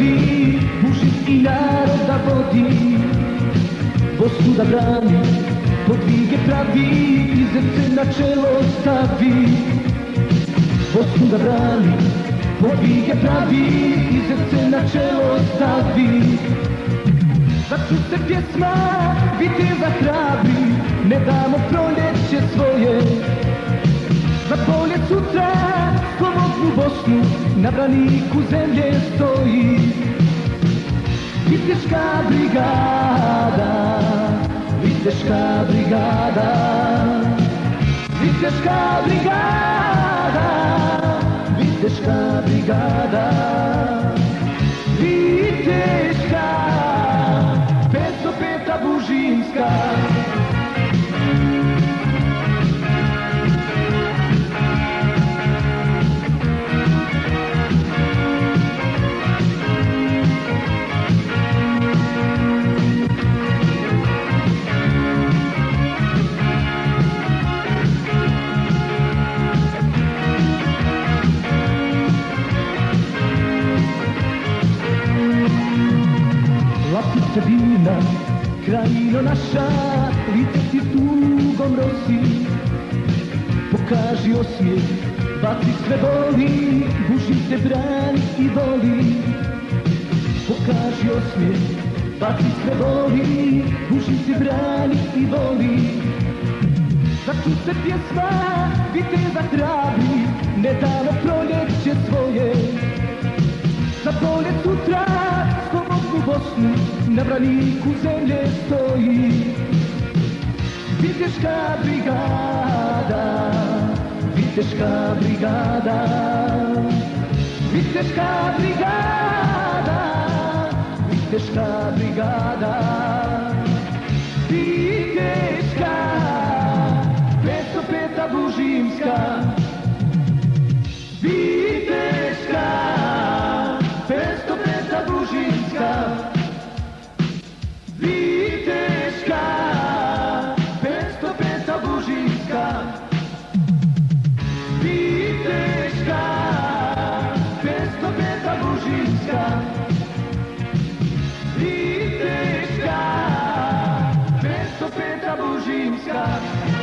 pravi, Bušinski narod da vodi, Bosnu da brani, podvige pravi i srce na čelo stavi. Bosnu da brani, podvige pravi i srce na čelo stavi. Začu se pjesma, viteza hrabri, ne damo proljeće svoje. Za bolje sutra, slobodnu Bosnu, na braniku zemlje stoji. Viteška brigada, Viteška brigada, Viteška brigada, Viteška brigada, Viteška, 505. Bužinska. Lapice vina, krajino naša, lice ti tugom rosi. Pokaži osmijeh, baci sve boli, Bužin te brani i voli. Pokaži osmijeh, baci sve boli, Bužin te brani i voli. Začu se pjesma, viteza hrabri, ne damo proljeće svoje. Za bolje sutra, slobodnu Bosnu, na braniku zemlje stoji. Viteška brigada, Viteška brigada, Viteška brigada, Viteška brigada, Viteška, 505. Bužinska. Viteška, 505. Bužinska. Viteška, 505. Bužinska. Viteška, 505. Bužinska. Viteška, 505. Bužinska.